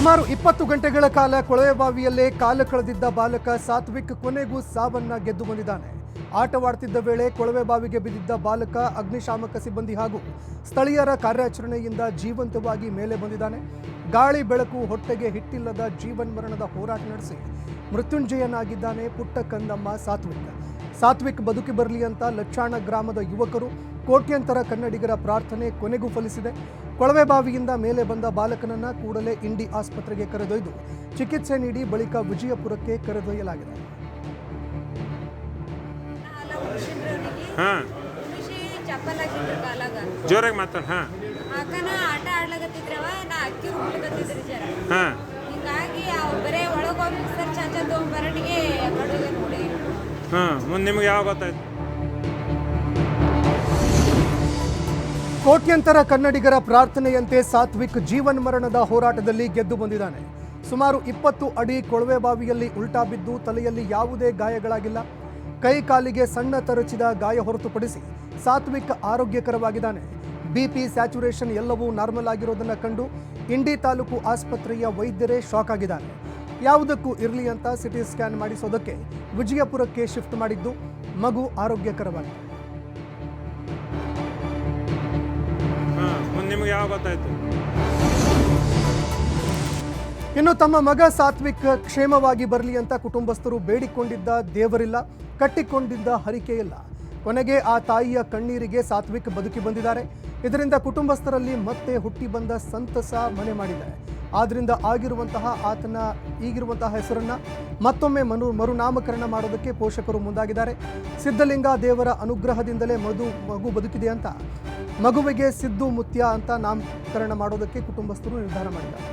ಸುಮಾರು 20 ಗಂಟೆಗಳ ಕಾಲ ಕೊಳವೆಬಾವಿಯಲ್ಲೇ ಕಾಲು ಕಳೆದಿದ್ದ ಬಾಲಕ ಸಾತ್ವಿಕ್ ಕೊನೆಗೂ ಸಾವನ್ನ ಗೆದ್ದು ಬಂದಿದ್ದಾನೆ. ಆಟವಾಡ್ತಿದ್ದ ವೇಳೆ ಕೊಳವೆಬಾವಿಗೆ ಬಿದ್ದಿದ್ದ ಬಾಲಕ ಅಗ್ನಿಶಾಮಕ ಸಿಬ್ಬಂದಿ ಹಾಗೂ ಸ್ಥಳೀಯರ ಕಾರ್ಯಾಚರಣೆಯಿಂದ ಜೀವಂತವಾಗಿ ಮೇಲೆ ಬಂದಿದ್ದಾನೆ. ಗಾಳಿ ಬೆಳಕು ಹೊಟ್ಟೆಗೆ ಹಿಟ್ಟಿಲ್ಲದ ಜೀವನ್ಮರಣದ ಹೋರಾಟ ನಡೆಸಿ ಮೃತ್ಯುಂಜಯನಾಗಿದ್ದಾನೆ ಪುಟ್ಟ ಕಂದಮ್ಮ ಸಾತ್ವಿಕ್ ಬದುಕಿ ಬರಲಿ ಅಂತ ಲಚ್ಚಾಣ ಗ್ರಾಮದ ಯುವಕರು ಕೋಟ್ಯಂತರ ಕನ್ನಡಿಗರ ಪ್ರಾರ್ಥನೆ ಕೊನೆಗೂ ಫಲಿಸಿದೆ. ಕೊಳವೆಬಾವಿಯಿಂದ ಮೇಲೆ ಬಂದ ಬಾಲಕನನ್ನ ಕೂಡಲೇ ಇಂಡಿ ಆಸ್ಪತ್ರೆಗೆ ಕರೆದೊಯ್ದು ಚಿಕಿತ್ಸೆ ನೀಡಿ ಬಳಿಕ ವಿಜಯಪುರಕ್ಕೆ ಕರೆದೊಯ್ಯಲಾಗಿದೆ. ಜೋರಾಗಿ ಮಾತಾಡ. ಆಟ ಆಡ್ಲಾಗತ್ತಿದ್ರವ ನಾ ಅಕ್ಕಿ ಹುಡ್ಕತ್ತಿದ್ರಿ ಜರ ಹಿಂಗಾಗಿ ಬರೇ ಒಳಗೋಗಿ ಸರ್ ಚಾಚಾ ತಗೊಂಬರಟಿಗೆ ಕಡುಗೆ ನೋಡಿ. ಮುಂದೆ ನಿಮ್ಗೆ ಯಾವ ಗೊತ್ತಾಯ್ತು? ಕೋಟ್ಯಂತರ ಕನ್ನಡಿಗರ ಪ್ರಾರ್ಥನೆಯಂತೆ ಸಾತ್ವಿಕ್ ಜೀವನ್ಮರಣದ ಹೋರಾಟದಲ್ಲಿ ಗೆದ್ದು ಬಂದಿದ್ದಾನೆ. ಸುಮಾರು 20 ಅಡಿ ಕೊಳವೆಬಾವಿಯಲ್ಲಿ ಉಲ್ಟಾ ಬಿದ್ದು ತಲೆಯಲ್ಲಿ ಯಾವುದೇ ಗಾಯಗಳಾಗಿಲ್ಲ. ಕೈ ಕಾಲಿಗೆ ಸಣ್ಣ ತರಚಿದ ಗಾಯ ಹೊರತುಪಡಿಸಿ ಸಾತ್ವಿಕ್ ಆರೋಗ್ಯಕರವಾಗಿದ್ದಾನೆ. ಬಿಪಿ ಸ್ಯಾಚುರೇಷನ್ ಎಲ್ಲವೂ ನಾರ್ಮಲ್ ಆಗಿರೋದನ್ನು ಕಂಡು ಇಂಡಿ ತಾಲೂಕು ಆಸ್ಪತ್ರೆಯ ವೈದ್ಯರೇ ಶಾಕ್ ಆಗಿದ್ದಾರೆ. ಯಾವುದಕ್ಕೂ ಇರಲಿ ಅಂತ ಸಿಟಿ ಸ್ಕ್ಯಾನ್ ಮಾಡಿಸೋದಕ್ಕೆ ವಿಜಯಪುರಕ್ಕೆ ಶಿಫ್ಟ್ ಮಾಡಿದ್ದು ಮಗು ಆರೋಗ್ಯಕರವಾಗಿದೆ. ನಿಮಗೆ ಯಾವ ಗೊತ್ತಾಯ್ತು? ಇನ್ನು ತಮ್ಮ ಮಗ ಸಾತ್ವಿಕ್ ಕ್ಷೇಮವಾಗಿ ಬರಲಿ ಅಂತ ಕುಟುಂಬಸ್ಥರು ಬೇಡಿಕೊಂಡಿದ್ದ ದೇವರಿಲ್ಲ, ಕಟ್ಟಿಕೊಂಡಿದ್ದ ಹರಿಕೆ ಇಲ್ಲ. ಕೊನೆಗೆ ಆ ತಾಯಿಯ ಕಣ್ಣೀರಿಗೆ ಸಾತ್ವಿಕ್ ಬದುಕಿ ಬಂದಿದ್ದಾರೆ. ಇದರಿಂದ ಕುಟುಂಬಸ್ಥರಲ್ಲಿ ಮತ್ತೆ ಹುಟ್ಟಿ ಬಂದ ಸಂತಸ ಮನೆ ಮಾಡಿದೆ. ಆದ್ರಿಂದ ಆತನ ಈಗಿರುವಂತಹ ಹೆಸರನ್ನ ಮತ್ತೊಮ್ಮೆ ಮರುನಾಮಕರಣ ಮಾಡೋದಕ್ಕೆ ಪೋಷಕರು ಮುಂದಾಗಿದ್ದಾರೆ. ಸಿದ್ಧಲಿಂಗ ದೇವರ ಅನುಗ್ರಹದಿಂದಲೇ ಮಗು ಬದುಕಿದೆ ಅಂತ ಮಗುವಿಗೆ ಸಿದ್ದು ಮುತ್ಯ ಅಂತ ನಾಮಕರಣ ಮಾಡೋದಕ್ಕೆ ಕುಟುಂಬಸ್ಥರು ನಿರ್ಧಾರ ಮಾಡಿದ್ದಾರೆ.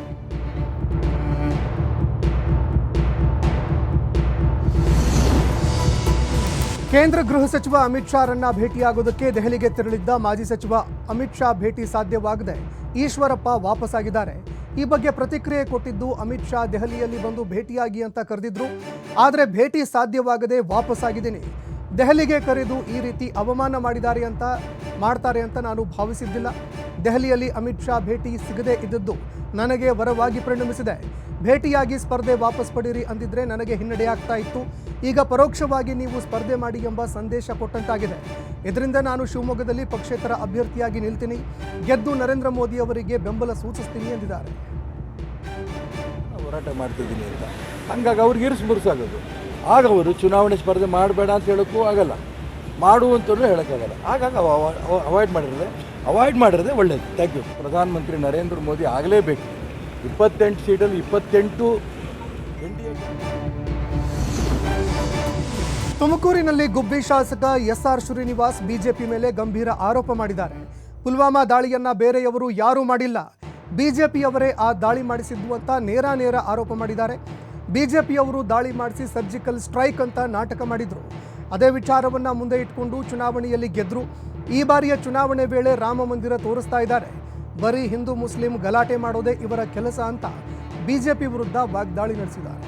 ಕೇಂದ್ರ ಗೃಹ ಸಚಿವ ಅಮಿತ್ ಶಾರನ್ನ ಭೇಟಿಯಾಗೋದಕ್ಕೆ ದೆಹಲಿಗೆ ತೆರಳಿದ್ದ ಮಾಜಿ ಸಚಿವ ಅಮಿತ್ ಶಾ ಭೇಟಿ ಸಾಧ್ಯವಾಗದೆ ಈಶ್ವರಪ್ಪ ವಾಪಸ್ಸಾಗಿದ್ದಾರೆ. ಈ ಬಗ್ಗೆ ಪ್ರತಿಕ್ರಿಯೆ ಕೊಟ್ಟಿದ್ದು ಅಮಿತ್ ಶಾ ದೆಹಲಿಯಲ್ಲಿ ಬಂದು ಭೇಟಿಯಾಗಿ ಅಂತ ಕರೆದಿದ್ರು. ಆದರೆ ಭೇಟಿ ಸಾಧ್ಯವಾಗದೆ ವಾಪಸ್ಸಾಗಿದ್ದೀನಿ. ದೆಹಲಿಗೆ ಕರೆದು ಈ ರೀತಿ ಅವಮಾನ ಮಾಡ್ತಾರೆ ಅಂತ ನಾನು ಭಾವಿಸಿದ್ದಿಲ್ಲ. ದೆಹಲಿಯಲ್ಲಿ ಅಮಿತ್ ಶಾ ಭೇಟಿ ಸಿಗದೇ ಇದ್ದದ್ದು ನನಗೆ ವರವಾಗಿ ಪರಿಣಮಿಸಿದೆ. ಭೇಟಿಯಾಗಿ ಸ್ಪರ್ಧೆ ವಾಪಸ್ ಪಡೀರಿ ಅಂದಿದ್ರೆ ನನಗೆ ಹಿನ್ನಡೆ ಆಗ್ತಾ ಇತ್ತು. ಈಗ ಪರೋಕ್ಷವಾಗಿ ನೀವು ಸ್ಪರ್ಧೆ ಮಾಡಿ ಎಂಬ ಸಂದೇಶ ಕೊಟ್ಟಂತಾಗಿದೆ. ಇದರಿಂದ ನಾನು ಶಿವಮೊಗ್ಗದಲ್ಲಿ ಪಕ್ಷೇತರ ಅಭ್ಯರ್ಥಿಯಾಗಿ ನಿಲ್ತೀನಿ, ಗೆದ್ದು ನರೇಂದ್ರ ಮೋದಿ ಅವರಿಗೆ ಬೆಂಬಲ ಸೂಚಿಸ್ತೀನಿ ಎಂದಿದ್ದಾರೆ. ಹೋರಾಟ ಮಾಡ್ತಿದ್ದೀನಿ ಅಂತ ಹಂಗಾಗಿ ಅವ್ರಿಗೆ ಇರಿಸ್ಬುರ್ಸಾಗೋದು. ಆಗ ಅವರು ಚುನಾವಣೆ ಸ್ಪರ್ಧೆ ಮಾಡಬೇಡ ಅಂತ ಹೇಳೋಕ್ಕೂ ಆಗಲ್ಲ, ಮಾಡುವಂತಲೂ ಹೇಳೋಕ್ಕಾಗಲ್ಲ. ಹಾಗಾಗಿ ಅವಾಯ್ಡ್ ಮಾಡಿರೋದೇ ಒಳ್ಳೆಯದು. Thank you. ಪ್ರಧಾನಮಂತ್ರಿ ನರೇಂದ್ರ ಮೋದಿ ಆಗಲೇಬೇಕು. 28 ಸೀಟಲ್ಲಿ 28 NDA. ತುಮಕೂರಿನಲ್ಲಿ ಗುಬ್ಬಿ ಶಾಸಕ SR ಶ್ರೀನಿವಾಸ್ ಬಿಜೆಪಿ ಮೇಲೆ ಗಂಭೀರ ಆರೋಪ ಮಾಡಿದ್ದಾರೆ. ಪುಲ್ವಾಮಾ ದಾಳಿಯನ್ನ ಬೇರೆಯವರು ಯಾರೂ ಮಾಡಿಲ್ಲ, ಬಿಜೆಪಿಯವರೇ ಆ ದಾಳಿ ಮಾಡಿಸಿದ್ದು ಅಂತ ನೇರ ಆರೋಪ ಮಾಡಿದ್ದಾರೆ. ಬಿಜೆಪಿಯವರು ದಾಳಿ ಮಾಡಿಸಿ ಸರ್ಜಿಕಲ್ ಸ್ಟ್ರೈಕ್ ಅಂತ ನಾಟಕ ಮಾಡಿದ್ರು. ಅದೇ ವಿಚಾರವನ್ನ ಮುಂದೆ ಇಟ್ಕೊಂಡು ಚುನಾವಣೆಯಲ್ಲಿ ಗೆದ್ರು. ಈ ಬಾರಿಯ ಚುನಾವಣೆ ವೇಳೆ ರಾಮ ಮಂದಿರ ತೋರಿಸ್ತಾ ಇದ್ದಾರೆ. ಬರೀ ಹಿಂದೂ ಮುಸ್ಲಿಂ ಗಲಾಟೆ ಮಾಡೋದೇ ಇವರ ಕೆಲಸ ಅಂತ ಬಿಜೆಪಿ ವಿರುದ್ಧ ವಾಗ್ದಾಳಿ ನಡೆಸಿದ್ದಾರೆ.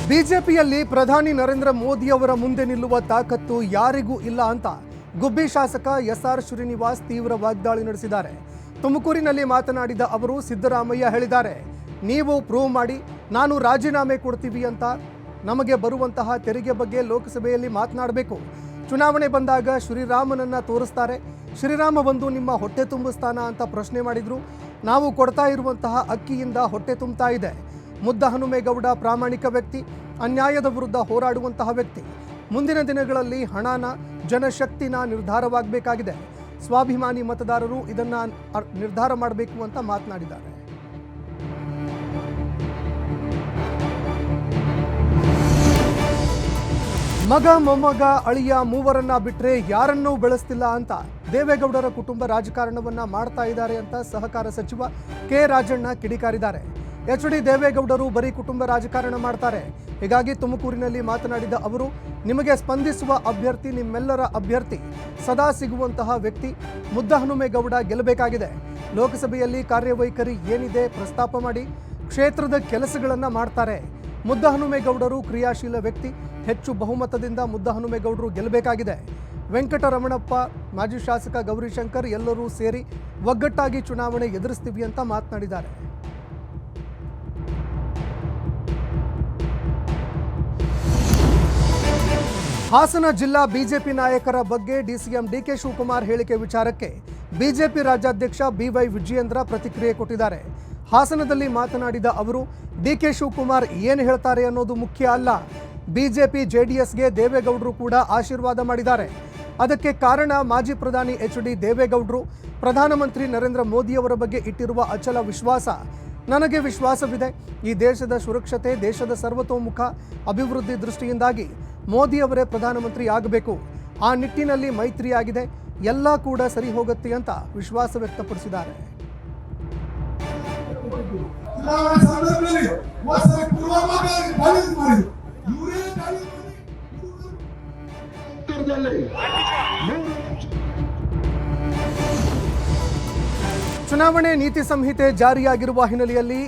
ಬಿಜೆಪಿಯಲ್ಲಿ ಪ್ರಧಾನಿ ನರೇಂದ್ರ ಮೋದಿ ಅವರ ಮುಂದೆ ನಿಲ್ಲುವ ತಾಕತ್ತು ಯಾರಿಗೂ ಇಲ್ಲ ಅಂತ ಗುಬ್ಬಿ ಶಾಸಕ SR ಶ್ರೀನಿವಾಸ್ ತೀವ್ರ ವಾಗ್ದಾಳಿ ನಡೆಸಿದ್ದಾರೆ. ತುಮಕೂರಿನಲ್ಲಿ ಮಾತನಾಡಿದ ಅವರು, ಸಿದ್ದರಾಮಯ್ಯ ಹೇಳಿದ್ದಾರೆ, ನೀವು ಪ್ರೂವ್ ಮಾಡಿ, ನಾನು ರಾಜೀನಾಮೆ ಕೊಡ್ತೀವಿ ಅಂತ. ನಮಗೆ ಬರುವಂತಹ ತೆರಿಗೆ ಬಗ್ಗೆ ಲೋಕಸಭೆಯಲ್ಲಿ ಮಾತನಾಡಬೇಕು. ಚುನಾವಣೆ ಬಂದಾಗ ಶ್ರೀರಾಮನನ್ನ ತೋರಿಸ್ತಾರೆ. ಶ್ರೀರಾಮ ಬಂದು ನಿಮ್ಮ ಹೊಟ್ಟೆ ತುಂಬಿಸ್ತಾನ ಅಂತ ಪ್ರಶ್ನೆ ಮಾಡಿದ್ರು. ನಾವು ಕೊಡ್ತಾ ಇರುವಂತಹ ಅಕ್ಕಿಯಿಂದ ಹೊಟ್ಟೆ ತುಂಬ್ತಾ ಇದೆ. ಮುದ್ದ ಹನುಮೇಗೌಡ ಪ್ರಾಮಾಣಿಕ ವ್ಯಕ್ತಿ, ಅನ್ಯಾಯದ ವಿರುದ್ಧ ಹೋರಾಡುವಂತಹ ವ್ಯಕ್ತಿ. ಮುಂದಿನ ದಿನಗಳಲ್ಲಿ ಹಣನ ಜನಶಕ್ತಿನ ನಿರ್ಧಾರವಾಗಬೇಕಾಗಿದೆ. ಸ್ವಾಭಿಮಾನಿ ಮತದಾರರು ಇದನ್ನ ನಿರ್ಧಾರ ಮಾಡಬೇಕು ಅಂತ ಮಾತನಾಡಿದ್ದಾರೆ. ಮಗ ಮೊಮ್ಮಗ ಅಳಿಯ ಮೂವರನ್ನ ಬಿಟ್ರೆ ಯಾರನ್ನೂ ಬೆಳೆಸ್ತಿಲ್ಲ ಅಂತ ದೇವೇಗೌಡರ ಕುಟುಂಬ ರಾಜಕಾರಣವನ್ನ ಮಾಡ್ತಾ ಇದ್ದಾರೆ ಅಂತ ಸಹಕಾರ ಸಚಿವ ಕೆ ರಾಜಣ್ಣ ಕಿಡಿಕಾರಿದ್ದಾರೆ. ಎಚ್.ಡಿ. ದೇವೇಗೌಡರು ಬರೀ ಕುಟುಂಬ ರಾಜಕಾರಣ ಮಾಡ್ತಾರೆ. ಹೀಗಾಗಿ ತುಮಕೂರಿನಲ್ಲಿ ಮಾತನಾಡಿದ ಅವರು, ನಿಮಗೆ ಸ್ಪಂದಿಸುವ ಅಭ್ಯರ್ಥಿ ನಿಮ್ಮೆಲ್ಲರ ಅಭ್ಯರ್ಥಿ, ಸದಾ ಸಿಗುವಂತಹ ವ್ಯಕ್ತಿ ಮುದ್ದಹನುಮೇಗೌಡ ಗೆಲ್ಲಬೇಕಾಗಿದೆ. ಲೋಕಸಭೆಯಲ್ಲಿ ಕಾರ್ಯವೈಖರಿ ಏನಿದೆ ಪ್ರಸ್ತಾಪ ಮಾಡಿ, ಕ್ಷೇತ್ರದ ಕೆಲಸಗಳನ್ನು ಮಾಡ್ತಾರೆ. ಮುದ್ದಹನುಮೇಗೌಡರು ಕ್ರಿಯಾಶೀಲ ವ್ಯಕ್ತಿ, ಹೆಚ್ಚು ಬಹುಮತದಿಂದ ಮುದ್ದಹನುಮೇಗೌಡರು ಗೆಲ್ಲಬೇಕಾಗಿದೆ. ವೆಂಕಟರಮಣಪ್ಪ, ಮಾಜಿ ಶಾಸಕ ಗೌರಿಶಂಕರ್ ಎಲ್ಲರೂ ಸೇರಿ ಒಗ್ಗಟ್ಟಾಗಿ ಚುನಾವಣೆ ಎದುರಿಸ್ತೀವಿ ಅಂತ ಮಾತನಾಡಿದ್ದಾರೆ. ಹಾಸನ ಜಿಲ್ಲಾ ಬಿಜೆಪಿ ನಾಯಕರ ಬಗ್ಗೆ ಡಿಸಿಎಂ ಡಿಕೆ ಶಿವಕುಮಾರ್ ಹೇಳಿಕೆ ವಿಚಾರಕ್ಕೆ ಬಿಜೆಪಿ ರಾಜ್ಯಾಧ್ಯಕ್ಷ ಬಿವೈ ವಿಜಯೇಂದ್ರ ಪ್ರತಿಕ್ರಿಯೆ ಕೊಟ್ಟಿದ್ದಾರೆ. ಹಾಸನದಲ್ಲಿ ಮಾತನಾಡಿದ ಅವರು, ಡಿಕೆ ಶಿವಕುಮಾರ್ ಏನು ಹೇಳ್ತಾರೆ ಅನ್ನೋದು ಮುಖ್ಯ ಅಲ್ಲ. ಬಿಜೆಪಿ ಜೆಡಿಎಸ್ಗೆ ದೇವೇಗೌಡರು ಕೂಡ ಆಶೀರ್ವಾದ ಮಾಡಿದ್ದಾರೆ. ಅದಕ್ಕೆ ಕಾರಣ ಮಾಜಿ ಪ್ರಧಾನಿ ಎಚ್.ಡಿ. ದೇವೇಗೌಡರು ಪ್ರಧಾನಮಂತ್ರಿ ನರೇಂದ್ರ ಮೋದಿಯವರ ಬಗ್ಗೆ ಇಟ್ಟಿರುವ ಅಚಲ ವಿಶ್ವಾಸ. ನನಗೆ ವಿಶ್ವಾಸವಿದೆ, ಈ ದೇಶದ ಸುರಕ್ಷತೆ, ದೇಶದ ಸರ್ವತೋಮುಖ ಅಭಿವೃದ್ಧಿ ದೃಷ್ಟಿಯಿಂದಾಗಿ ಮೋದಿಯವರೇ ಪ್ರಧಾನಮಂತ್ರಿ ಆಗಬೇಕು. ಆ ನಿಟ್ಟಿನಲ್ಲಿ ಮೈತ್ರಿಯಾಗಿದೆ, ಎಲ್ಲ ಕೂಡ ಸರಿ ಹೋಗುತ್ತೆ ಅಂತ ವಿಶ್ವಾಸ ವ್ಯಕ್ತಪಡಿಸಿದ್ದಾರೆ. ಚುನಾವಣೆ ನೀತಿ ಸಂಹಿತೆ ಜಾರಿಯಾಗಿರುವ ಹಿನ್ನೆಲೆಯಲ್ಲಿ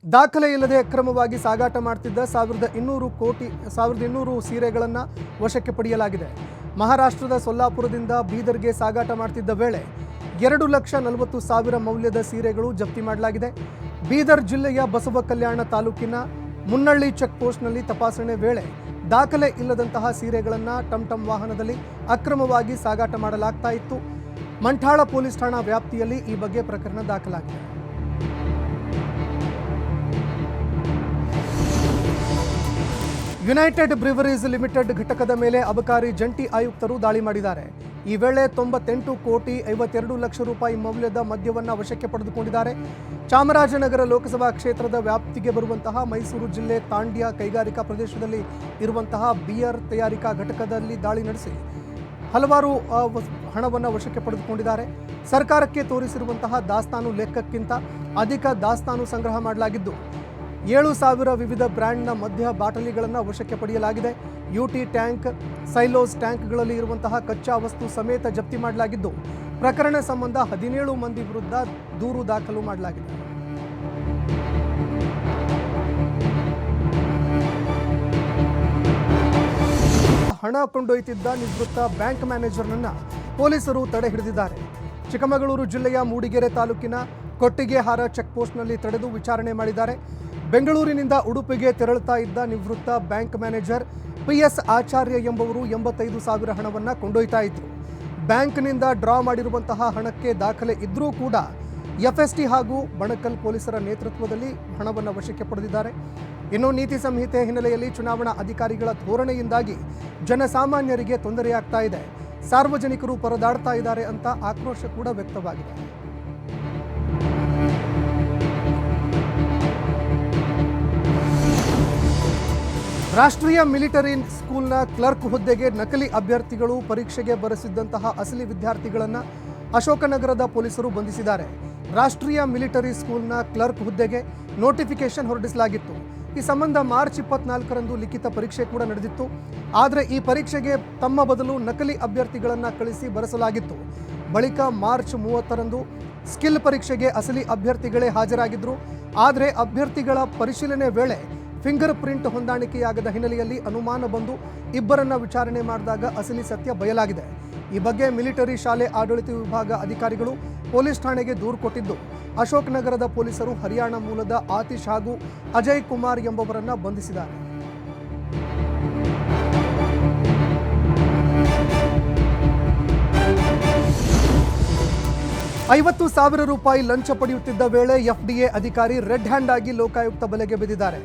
ದಾಖಲೆ ಇಲ್ಲದೆ ಅಕ್ರಮವಾಗಿ ಸಾಗಾಟ ಮಾಡ್ತಿದ್ದ 1200 ಸೀರೆಗಳನ್ನು ವಶಕ್ಕೆ ಪಡೆಯಲಾಗಿದೆ. ಮಹಾರಾಷ್ಟ್ರದ ಸೊಲ್ಲಾಪುರದಿಂದ ಬೀದರ್ಗೆ ಸಾಗಾಟ ಮಾಡ್ತಿದ್ದ ವೇಳೆ 2,40,000 ಮೌಲ್ಯದ ಸೀರೆಗಳು ಜಪ್ತಿ ಮಾಡಲಾಗಿದೆ. ಬೀದರ್ ಜಿಲ್ಲೆಯ ಬಸವ ಕಲ್ಯಾಣ ತಾಲೂಕಿನ ಮುನ್ನಳ್ಳಿ ಚೆಕ್ ಪೋಸ್ಟ್ನಲ್ಲಿ ತಪಾಸಣೆ ವೇಳೆ ದಾಖಲೆ ಇಲ್ಲದಂತಹ ಸೀರೆಗಳನ್ನು ಟಮ್ ವಾಹನದಲ್ಲಿ ಅಕ್ರಮವಾಗಿ ಸಾಗಾಟ ಮಾಡಲಾಗ್ತಾ ಇತ್ತು. ಮಂಠಾಳ ಪೊಲೀಸ್ ಠಾಣಾ ವ್ಯಾಪ್ತಿಯಲ್ಲಿ ಈ ಬಗ್ಗೆ ಪ್ರಕರಣ ದಾಖಲಾಗಿದೆ. ಯುನೈಟೆಡ್ ಬ್ರಿವರೀಸ್ ಲಿಮಿಟೆಡ್ ಘಟಕದ ಮೇಲೆ ಅಬಕಾರಿ ಜಂಟಿ ಆಯುಕ್ತರು ದಾಳಿ ಮಾಡಿದ್ದಾರೆ. ಈ ವೇಳೆ 98,52,00,000 ರೂಪಾಯಿ ಮೌಲ್ಯದ ಮದ್ಯವನ್ನು ವಶಕ್ಕೆ ಪಡೆದುಕೊಂಡಿದ್ದಾರೆ. ಚಾಮರಾಜನಗರ ಲೋಕಸಭಾ ಕ್ಷೇತ್ರದ ವ್ಯಾಪ್ತಿಗೆ ಬರುವಂತಹ ಮೈಸೂರು ಜಿಲ್ಲೆ ತಾಂಡ್ಯ ಕೈಗಾರಿಕಾ ಪ್ರದೇಶದಲ್ಲಿ ಇರುವಂತಹ ಬಿಯರ್ ತಯಾರಿಕಾ ಘಟಕದಲ್ಲಿ ದಾಳಿ ನಡೆಸಿ ಹಲವಾರು ಹಣವನ್ನು ವಶಕ್ಕೆ ಪಡೆದುಕೊಂಡಿದ್ದಾರೆ. ಸರ್ಕಾರಕ್ಕೆ ತೋರಿಸಿರುವಂತಹ ದಾಸ್ತಾನು ಲೆಕ್ಕಕ್ಕಿಂತ ಅಧಿಕ ದಾಸ್ತಾನು ಸಂಗ್ರಹ ಮಾಡಲಾಗಿದ್ದು 7,000 ವಿವಿಧ ಬ್ರ್ಯಾಂಡ್ನ ಮದ್ಯ ಬಾಟಲಿಗಳನ್ನು ವಶಕ್ಕೆ ಪಡೆಯಲಾಗಿದೆ. ಯುಟಿ ಟ್ಯಾಂಕ್, ಸೈಲೋಸ್ ಟ್ಯಾಂಕ್ಗಳಲ್ಲಿ ಇರುವಂತಹ ಕಚ್ಚಾ ವಸ್ತು ಸಮೇತ ಜಪ್ತಿ ಮಾಡಲಾಗಿದ್ದು, ಪ್ರಕರಣ ಸಂಬಂಧ 17 ಮಂದಿ ವಿರುದ್ಧ ದೂರು ದಾಖಲು ಮಾಡಲಾಗಿದೆ. ಹಣ ಕೊಂಡೊಯ್ತಿದ್ದ ನಿವೃತ್ತ ಬ್ಯಾಂಕ್ ಮ್ಯಾನೇಜರ್ನನ್ನು ಪೊಲೀಸರು ತಡೆ ಹಿಡಿದಿದ್ದಾರೆ. ಚಿಕ್ಕಮಗಳೂರು ಜಿಲ್ಲೆಯ ಮೂಡಿಗೆರೆ ತಾಲೂಕಿನ ಕೊಟ್ಟಿಗೆಹಾರ ಚೆಕ್ ಪೋಸ್ಟ್ನಲ್ಲಿ ತಡೆದು ವಿಚಾರಣೆ ಮಾಡಿದ್ದಾರೆ. ಬೆಂಗಳೂರಿನಿಂದ ಉಡುಪಿಗೆ ತೆರಳುತ್ತಾ ಇದ್ದ ನಿವೃತ್ತ ಬ್ಯಾಂಕ್ ಮ್ಯಾನೇಜರ್ ಪಿಎಸ್ ಆಚಾರ್ಯ ಎಂಬುವರು 85,000 ಹಣವನ್ನು ಕೊಂಡೊಯ್ತಾ ಇದ್ರು. ಬ್ಯಾಂಕ್ನಿಂದ ಡ್ರಾ ಮಾಡಿರುವಂತಹ ಹಣಕ್ಕೆ ದಾಖಲೆ ಇದ್ರೂ ಕೂಡ ಎಫ್ಎಸ್ಟಿ ಹಾಗೂ ಬಣಕಲ್ ಪೊಲೀಸರ ನೇತೃತ್ವದಲ್ಲಿ ಹಣವನ್ನು ವಶಕ್ಕೆ ಪಡೆದಿದ್ದಾರೆ. ಇನ್ನು ನೀತಿ ಸಂಹಿತೆ ಹಿನ್ನೆಲೆಯಲ್ಲಿ ಚುನಾವಣಾ ಅಧಿಕಾರಿಗಳ ಧೋರಣೆಯಿಂದಾಗಿ ಜನಸಾಮಾನ್ಯರಿಗೆ ತೊಂದರೆಯಾಗ್ತಾ ಇದೆ, ಸಾರ್ವಜನಿಕರು ಪರದಾಡ್ತಾ ಇದ್ದಾರೆ ಅಂತ ಆಕ್ರೋಶ ಕೂಡ ವ್ಯಕ್ತವಾಗಿದೆ. ರಾಷ್ಟ್ರೀಯ ಮಿಲಿಟರಿ ಸ್ಕೂಲ್ನ ಕ್ಲರ್ಕ್ ಹುದ್ದೆಗೆ ನಕಲಿ ಅಭ್ಯರ್ಥಿಗಳು ಪರೀಕ್ಷೆಗೆ ಬರೆಸಿದ್ದಂತಹ ಅಸಲಿ ವಿದ್ಯಾರ್ಥಿಗಳನ್ನು ಅಶೋಕನಗರದ ಪೊಲೀಸರು ಬಂಧಿಸಿದ್ದಾರೆ. ರಾಷ್ಟ್ರೀಯ ಮಿಲಿಟರಿ ಸ್ಕೂಲ್ನ ಕ್ಲರ್ಕ್ ಹುದ್ದೆಗೆ ನೋಟಿಫಿಕೇಶನ್ ಹೊರಡಿಸಲಾಗಿತ್ತು. ಈ ಸಂಬಂಧ ಮಾರ್ಚ್ 24ರಂದು ಲಿಖಿತ ಪರೀಕ್ಷೆ ಕೂಡ ನಡೆದಿತ್ತು. ಆದರೆ ಈ ಪರೀಕ್ಷೆಗೆ ತಮ್ಮ ಬದಲು ನಕಲಿ ಅಭ್ಯರ್ಥಿಗಳನ್ನು ಕಳಿಸಿ ಬರೆಸಲಾಗಿತ್ತು. ಬಳಿಕ ಮಾರ್ಚ್ 30ರಂದು ಸ್ಕಿಲ್ ಪರೀಕ್ಷೆಗೆ ಅಸಲಿ ಅಭ್ಯರ್ಥಿಗಳೇ ಹಾಜರಾಗಿದ್ದರು. ಆದರೆ ಅಭ್ಯರ್ಥಿಗಳ ಪರಿಶೀಲನೆ ವೇಳೆ ಫಿಂಗರ್ ಪ್ರಿಂಟ್ ಹೊಂದಾಣಿಕೆಯಾಗದ ಹಿನ್ನೆಲೆಯಲ್ಲಿ ಅನುಮಾನ ಬಂದು ಇಬ್ಬರನ್ನ ವಿಚಾರಣೆ ಮಾಡಿದಾಗ ಅಸಲಿ ಸತ್ಯ ಬಯಲಾಗಿದೆ. ಈ ಬಗ್ಗೆ ಮಿಲಿಟರಿ ಶಾಲೆ ಆಡಳಿತ ವಿಭಾಗ ಅಧಿಕಾರಿಗಳು ಪೊಲೀಸ್ ಠಾಣೆಗೆ ದೂರು ಕೊಟ್ಟಿದ್ದು, ಅಶೋಕ್ ನಗರದ ಪೊಲೀಸರು ಹರಿಯಾಣ ಮೂಲದ ಆತಿಶ್ ಹಾಗೂ ಅಜಯ್ ಕುಮಾರ್ ಎಂಬುವರನ್ನ ಬಂಧಿಸಿದ್ದಾರೆ. 50,000 ರೂಪಾಯಿ ಲಂಚ ಪಡೆಯುತ್ತಿದ್ದ ವೇಳೆ ಎಫ್ಡಿಎ ಅಧಿಕಾರಿ ರೆಡ್ ಹ್ಯಾಂಡ್ ಆಗಿ ಲೋಕಾಯುಕ್ತ ಬಲೆಗೆ ಬಿದ್ದಿದ್ದಾರೆ.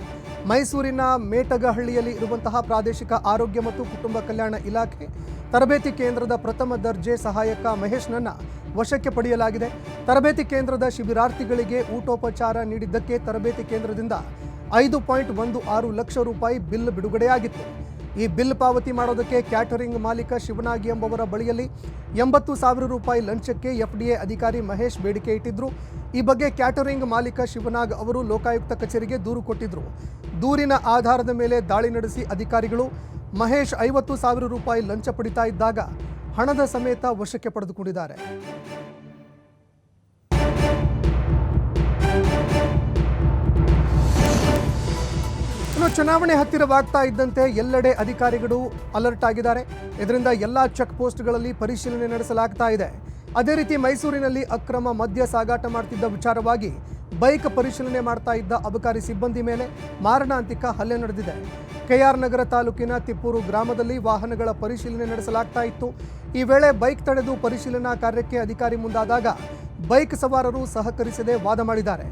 ಮೈಸೂರಿನ ಮೇಟಗಹಳ್ಳಿಯಲ್ಲಿ ಇರುವಂತಹ ಪ್ರಾದೇಶಿಕ ಆರೋಗ್ಯ ಮತ್ತು ಕುಟುಂಬ ಕಲ್ಯಾಣ ಇಲಾಖೆ ತರಬೇತಿ ಕೇಂದ್ರದ ಪ್ರಥಮ ದರ್ಜೆ ಸಹಾಯಕ ಮಹೇಶ್ನನ್ನ ವಶಕ್ಕೆ ಪಡೆಯಲಾಗಿದೆ. ತರಬೇತಿ ಕೇಂದ್ರದ ಶಿಬಿರಾರ್ಥಿಗಳಿಗೆ ಊಟೋಪಚಾರ ನೀಡಿದ್ದಕ್ಕೆ ತರಬೇತಿ ಕೇಂದ್ರದಿಂದ 5.16 ಲಕ್ಷ ರೂಪಾಯಿ ಬಿಲ್ ಬಿಡುಗಡೆಯಾಗಿತ್ತು. ಈ ಬಿಲ್ ಪಾವತಿ ಮಾಡೋದಕ್ಕೆ ಕ್ಯಾಟರಿಂಗ್ ಮಾಲೀಕ ಶಿವನಾಗಿ ಎಂಬುವರ ಬಳಿಯಲ್ಲಿ 80,000 ರೂಪಾಯಿ ಲಂಚಕ್ಕೆ FDA ಅಧಿಕಾರಿ ಮಹೇಶ್ ಬೇಡಿಕೆ ಇಟ್ಟಿದ್ರು. ಈ ಬಗ್ಗೆ ಕ್ಯಾಟರಿಂಗ್ ಮಾಲೀಕ ಶಿವನಾಗ್ ಅವರು ಲೋಕಾಯುಕ್ತ ಕಚೇರಿಗೆ ದೂರು ಕೊಟ್ಟಿದ್ರು. ದೂರಿನ ಆಧಾರದ ಮೇಲೆ ದಾಳಿ ನಡೆಸಿ ಅಧಿಕಾರಿಗಳು ಮಹೇಶ್ 50,000 ರೂಪಾಯಿ ಲಂಚ ಪಡಿತಾ ಇದ್ದಾಗ ಹಣದ ಸಮೇತ ವಶಕ್ಕೆ ಪಡೆದುಕೊಂಡಿದ್ದಾರೆ. ಚುನಾವಣೆ ಹತ್ತಿರವಾಗ್ತಾ ಇದ್ದಂತೆ ಎಲ್ಲೆಡೆ ಅಧಿಕಾರಿಗಳು ಅಲರ್ಟ್ ಆಗಿದ್ದಾರೆ. ಇದರಿಂದ ಎಲ್ಲ ಚೆಕ್ ಪೋಸ್ಟ್ಗಳಲ್ಲಿ ಪರಿಶೀಲನೆ ನಡೆಸಲಾಗ್ತಾ ಇದೆ. ಅದೇ ರೀತಿ ಮೈಸೂರಿನಲ್ಲಿ ಅಕ್ರಮ ಮದ್ಯ ಸಾಗಾಟ ಮಾಡ್ತಿದ್ದ ವಿಚಾರವಾಗಿ ಬೈಕ್ ಪರಿಶೀಲನೆ ಮಾಡ್ತಾ ಇದ್ದ ಅಬಕಾರಿ ಸಿಬ್ಬಂದಿ ಮೇಲೆ ಮಾರಣಾಂತಿಕ ಹಲ್ಲೆ ನಡೆದಿದೆ. KR ನಗರ ತಾಲೂಕಿನ ತಿಪ್ಪೂರು ಗ್ರಾಮದಲ್ಲಿ ವಾಹನಗಳ ಪರಿಶೀಲನೆ ನಡೆಸಲಾಗ್ತಾ ಇತ್ತು. ಈ ವೇಳೆ ಬೈಕ್ ತಡೆದು ಪರಿಶೀಲನಾ ಕಾರ್ಯಕ್ಕೆ ಅಧಿಕಾರಿ ಮುಂದಾದಾಗ ಬೈಕ್ ಸವಾರರು ಸಹಕರಿಸದೆ ವಾದ ಮಾಡಿದ್ದಾರೆ.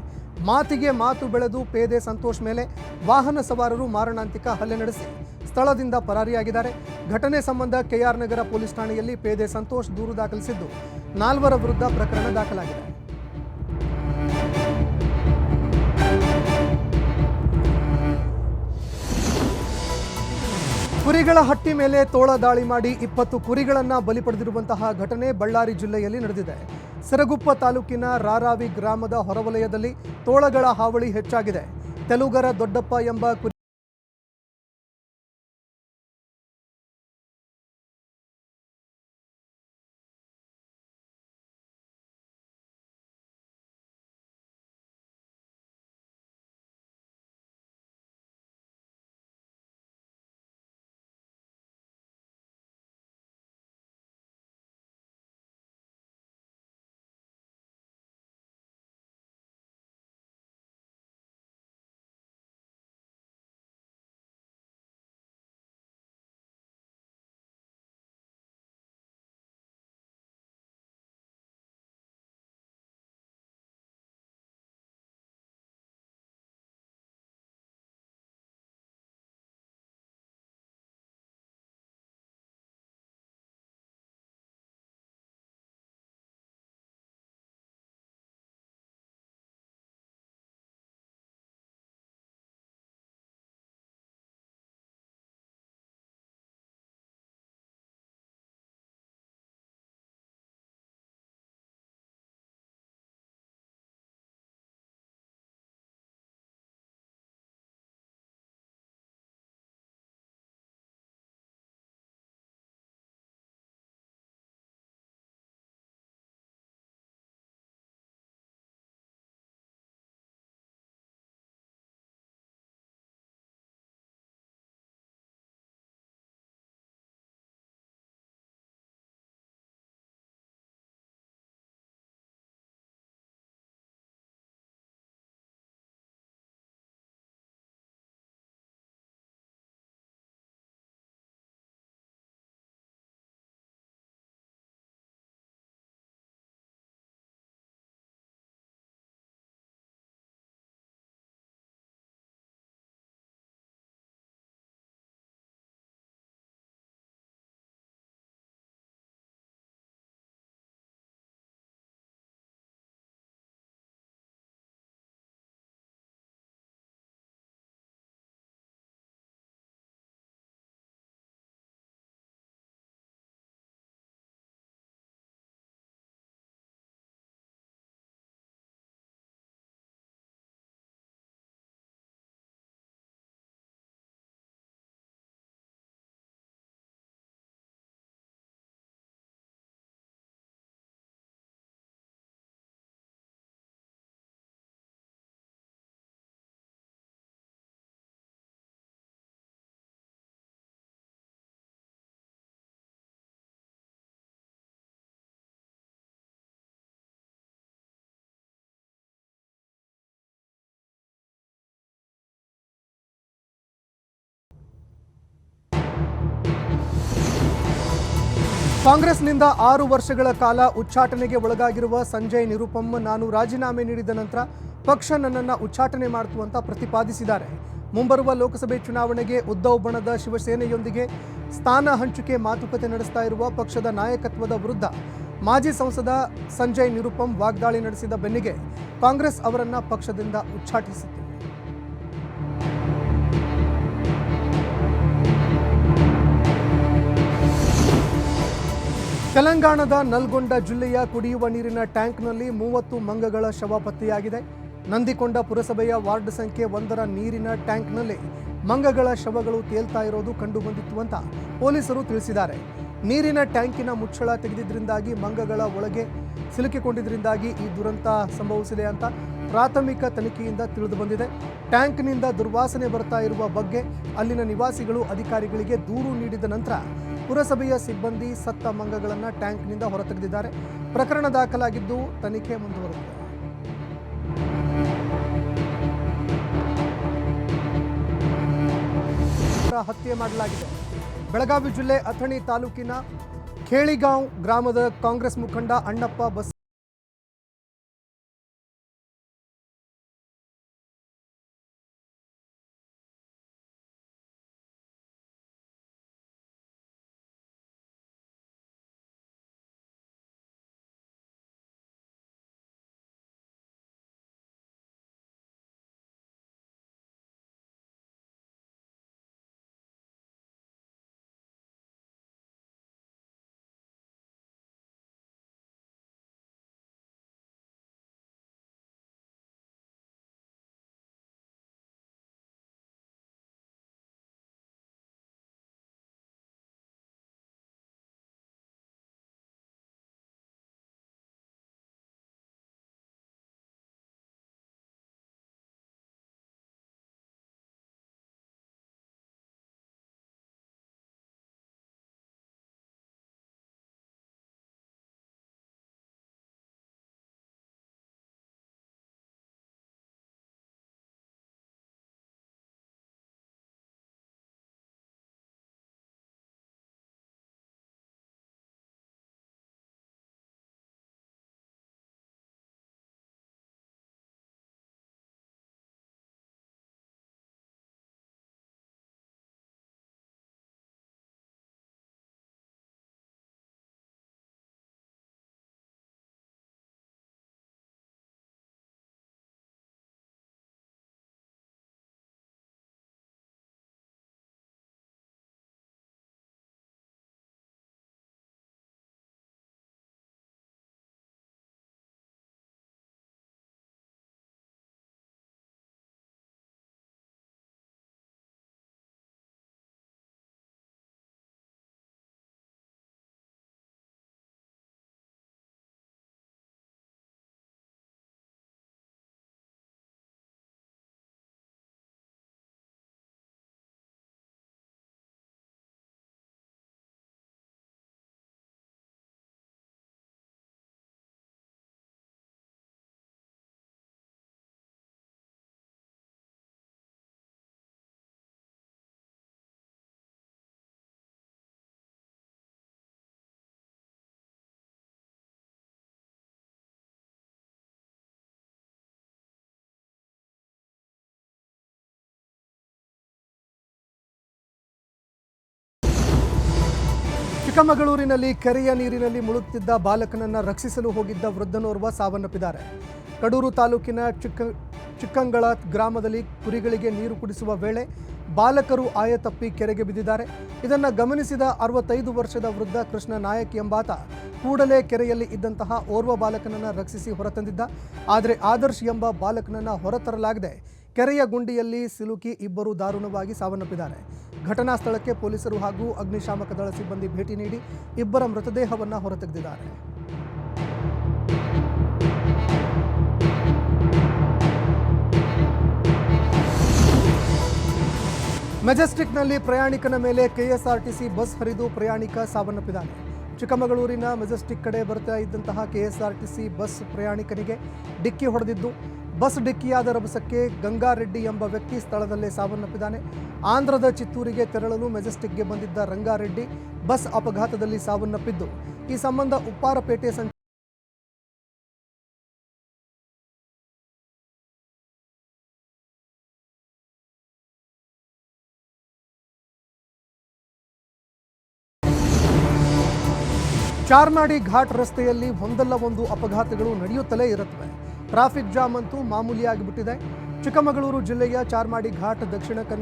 ಮಾತಿಗೆ ಮಾತು ಬೆಳೆದು ಪೇದೆ ಸಂತೋಷ್ ಮೇಲೆ ವಾಹನ ಸವಾರರು ಮಾರಣಾಂತಿಕ ಹಲ್ಲೆ ನಡೆಸಿ ಸ್ಥಳದಿಂದ ಪರಾರಿಯಾಗಿದ್ದಾರೆ. ಘಟನೆ ಸಂಬಂಧ KR ನಗರ ಪೊಲೀಸ್ ಠಾಣೆಯಲ್ಲಿ ಪೇದೆ ಸಂತೋಷ್ ದೂರು ದಾಖಲಿಸಿದ್ದು 4 ವಿರುದ್ಧ ಪ್ರಕರಣ ದಾಖಲಾಗಿದೆ. ಕುರಿಗಳ ಹಟ್ಟಿ ಮೇಲೆ ತೋಳ ದಾಳಿ ಮಾಡಿ 20 ಕುರಿಗಳನ್ನು ಬಲಿ ಪಡೆದಿರುವಂತಹ ಘಟನೆ ಬಳ್ಳಾರಿ ಜಿಲ್ಲೆಯಲ್ಲಿ ನಡೆದಿದೆ. ಸಿರಗುಪ್ಪ ತಾಲೂಕಿನ ರಾರಾವಿ ಗ್ರಾಮದ ಹೊರವಲಯದಲ್ಲಿ ತೋಳಗಳ ಹಾವಳಿ ಹೆಚ್ಚಾಗಿದೆ. ತೆಲುಗರ ದೊಡ್ಡಪ್ಪ ಎಂಬ ಕುರಿ ಕಾಂಗ್ರೆಸ್ನಿಂದ 6 ವರ್ಷಗಳ ಕಾಲ ಉಚ್ಚಾಟನೆಗೆ ಒಳಗಾಗಿರುವ ಸಂಜಯ್ ನಿರುಪಮ್ ನಾನು ರಾಜೀನಾಮೆ ನೀಡಿದ ನಂತರ ಪಕ್ಷ ನನ್ನನ್ನು ಉಚ್ಚಾಟನೆ ಮಾಡಿತು ಅಂತ ಪ್ರತಿಪಾದಿಸಿದ್ದಾರೆ. ಮುಂಬರುವ ಲೋಕಸಭೆ ಚುನಾವಣೆಗೆ ಉದ್ದವ್ ಬಣದ ಶಿವಸೇನೆಯೊಂದಿಗೆ ಸ್ಥಾನ ಹಂಚಿಕೆ ಮಾತುಕತೆ ನಡೆಸ್ತಾ ಇರುವ ಪಕ್ಷದ ನಾಯಕತ್ವದ ವಿರುದ್ಧ ಮಾಜಿ ಸಂಸದ ಸಂಜಯ್ ನಿರುಪಮ್ ವಾಗ್ದಾಳಿ ನಡೆಸಿದ ಬೆನ್ನಿಗೆ ಕಾಂಗ್ರೆಸ್ ಅವರನ್ನು ಪಕ್ಷದಿಂದ ಉಚ್ಚಾಟಿಸಿತು. ತೆಲಂಗಾಣದ ನಲ್ಗೊಂಡ ಜಿಲ್ಲೆಯ ಕುಡಿಯುವ ನೀರಿನ ಟ್ಯಾಂಕ್ನಲ್ಲಿ 30 ಮಂಗಗಳ ಶವ ಪತ್ತೆಯಾಗಿದೆ. ನಂದಿಕೊಂಡ ಪುರಸಭೆಯ ವಾರ್ಡ್ ಸಂಖ್ಯೆ 1ರ ನೀರಿನ ಟ್ಯಾಂಕ್ನಲ್ಲಿ ಮಂಗಗಳ ಶವಗಳು ತೇಲ್ತಾ ಇರೋದು ಕಂಡುಬಂದಿತ್ತು ಅಂತ ಪೊಲೀಸರು ತಿಳಿಸಿದ್ದಾರೆ. ನೀರಿನ ಟ್ಯಾಂಕಿನ ಮುಚ್ಚಳ ತೆಗೆದಿದ್ದರಿಂದಾಗಿ ಮಂಗಗಳ ಒಳಗೆ ಸಿಲುಕಿಕೊಂಡಿದ್ದರಿಂದಾಗಿ ಈ ದುರಂತ ಸಂಭವಿಸಿದೆ ಅಂತ ಪ್ರಾಥಮಿಕ ತನಿಖೆಯಿಂದ ತಿಳಿದು ಬಂದಿದೆ. ಟ್ಯಾಂಕ್ನಿಂದ ದುರ್ವಾಸನೆ ಬರ್ತಾ ಇರುವ ಬಗ್ಗೆ ಅಲ್ಲಿನ ನಿವಾಸಿಗಳು ಅಧಿಕಾರಿಗಳಿಗೆ ದೂರು ನೀಡಿದ ನಂತರ ಪುರಸಭೆಯ ಸಿಬ್ಬಂದಿ ಸತ್ತ ಮಂಗಗಳನ್ನು ಟ್ಯಾಂಕ್ನಿಂದ ಹೊರತೆಗೆದಿದ್ದಾರೆ. ಪ್ರಕರಣ ದಾಖಲಾಗಿದ್ದು ತನಿಖೆ ಮುಂದುವರೆದಿದೆ. ಹತ್ಯೆ ಮಾಡಲಾಗಿದೆ. ಬೆಳಗಾವಿ ಜಿಲ್ಲೆ ಅಥಣಿ ತಾಲೂಕಿನ ಖೇಳಿಗಾಂವ್ ಗ್ರಾಮದ ಕಾಂಗ್ರೆಸ್ ಮುಖಂಡ ಅಣ್ಣಪ್ಪ ಬಸ್ ಚಿಕ್ಕಮಗಳೂರಿನಲ್ಲಿ ಕೆರೆಯ ನೀರಿನಲ್ಲಿ ಮುಳುಗುತ್ತಿದ್ದ ಬಾಲಕನನ್ನು ರಕ್ಷಿಸಲು ಹೋಗಿದ್ದ ವೃದ್ಧನೋರ್ವ ಸಾವನ್ನಪ್ಪಿದ್ದಾರೆ. ಕಡೂರು ತಾಲೂಕಿನ ಚಿಕ್ಕಂಗಳ ಗ್ರಾಮದಲ್ಲಿ ಕುರಿಗಳಿಗೆ ನೀರು ಕುಡಿಸುವ ವೇಳೆ ಬಾಲಕರು ಆಯತಪ್ಪಿ ಕೆರೆಗೆ ಬಿದ್ದಿದ್ದಾರೆ. ಇದನ್ನು ಗಮನಿಸಿದ 65 ವರ್ಷದ ವೃದ್ಧ ಕೃಷ್ಣ ನಾಯಕ್ ಎಂಬಾತ ಕೂಡಲೇ ಕೆರೆಯಲ್ಲಿ ಇದ್ದಂತಹ ಓರ್ವ ಬಾಲಕನನ್ನು ರಕ್ಷಿಸಿ ಹೊರತಂದಿದ್ದ. ಆದರೆ ಆದರ್ಶ್ ಎಂಬ ಬಾಲಕನನ್ನು ಹೊರತರಲಾಗದೆ ಕೆರೆಯ ಗುಂಡಿಯಲ್ಲಿ ಸಿಲುಕಿ ಇಬ್ಬರು ದಾರುಣವಾಗಿ ಸಾವನ್ನಪ್ಪಿದ್ದಾರೆ. ಘಟನಾ ಸ್ಥಳಕ್ಕೆ ಪೊಲೀಸರು ಹಾಗೂ ಅಗ್ನಿಶಾಮಕ ದಳ ಸಿಬ್ಬಂದಿ ಭೇಟಿ ನೀಡಿ ಇಬ್ಬರ ಮೃತದೇಹವನ್ನು ಹೊರತೆಗೆದಿದ್ದಾರೆ. ಮೆಜೆಸ್ಟಿಕ್ನಲ್ಲಿ ಪ್ರಯಾಣಿಕನ ಮೇಲೆ ಕೆಎಸ್ಆರ್ಟಿಸಿ ಬಸ್ ಹರಿದು ಪ್ರಯಾಣಿಕ ಸಾವನ್ನಪ್ಪಿದ್ದಾನೆ. ಚಿಕ್ಕಮಗಳೂರಿನ ಮೆಜೆಸ್ಟಿಕ್ ಕಡೆ ಬರ್ತಾ ಇದ್ದಂತಹ ಕೆಎಸ್ಆರ್ಟಿಸಿ ಬಸ್ ಪ್ರಯಾಣಿಕನಿಗೆ ಡಿಕ್ಕಿ ಹೊಡೆದಿದ್ದು ಬಸ್ ಡಿಕ್ಕಿಯಾದ ರಭಸಕ್ಕೆ ಗಂಗಾರೆಡ್ಡಿ ಎಂಬ ವ್ಯಕ್ತಿ ಸ್ಥಳದಲ್ಲೇ ಸಾವನ್ನಪ್ಪಿದ್ದಾನೆ. ಆಂಧ್ರದ ಚಿತ್ತೂರಿಗೆ ತೆರಳಲು ಮೆಜೆಸ್ಟಿಕ್ಗೆ ಬಂದಿದ್ದ ರಂಗಾರೆಡ್ಡಿ ಬಸ್ ಅಪಘಾತದಲ್ಲಿ ಸಾವನ್ನಪ್ಪಿದ್ದು ಈ ಸಂಬಂಧ ಉಪ್ಪಾರಪೇಟೆ ಚಾರ್ಮಾಡಿ ಘಾಟ್ ರಸ್ತೆಯಲ್ಲಿ ಒಂದಲ್ಲ ಒಂದು ಅಪಘಾತಗಳು ನಡೆಯುತ್ತಲೇ ಇರುತ್ತವೆ. ಟ್ರಾಫಿಕ್ ಜಾಮ್ ಅಂತೂ ಮಾಮೂಲಿಯಾಗಿಬಿಟ್ಟಿದೆ. ಚಿಕ್ಕಮಗಳೂರು ಜಿಲ್ಲೆಯ ಚಾರ್ಮಾಡಿ ಘಾಟ್ ದಕ್ಷಿಣ ಕನ್ನಡ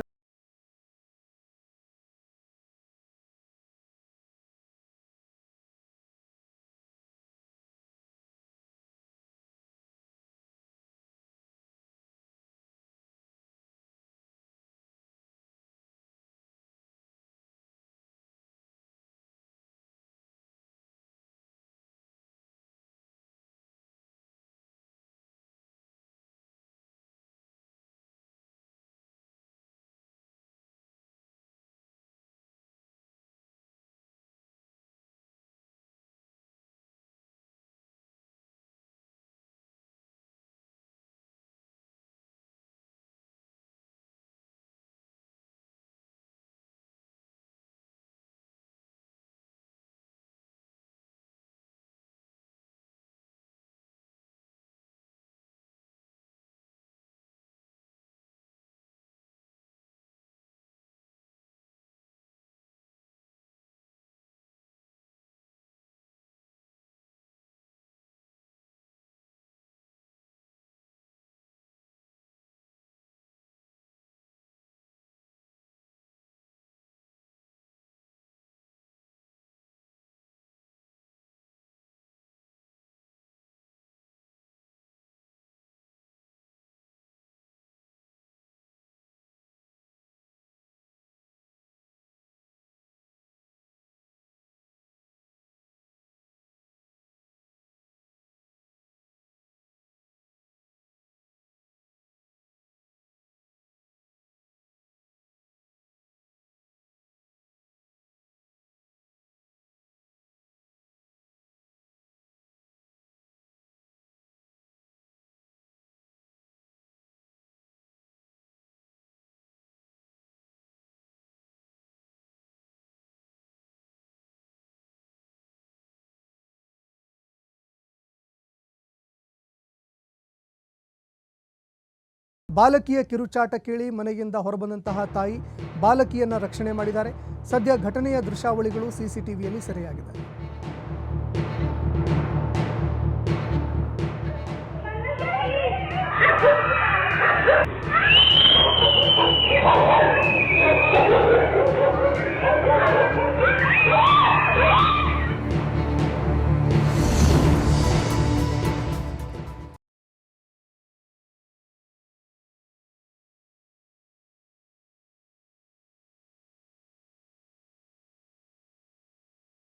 ಬಾಲಕಿಯ ಕಿರುಚಾಟ ಕೇಳಿ ಮನೆಯಿಂದ ಹೊರಬಂದಂತಹ ತಾಯಿ ಬಾಲಕಿಯನ್ನ ರಕ್ಷಣೆ ಮಾಡಿದ್ದಾರೆ. ಸದ್ಯ ಘಟನೆಯ ದೃಶ್ಯಾವಳಿಗಳು ಸಿಸಿಟಿವಿಯಲ್ಲಿ ಸೆರೆಯಾಗಿದೆ.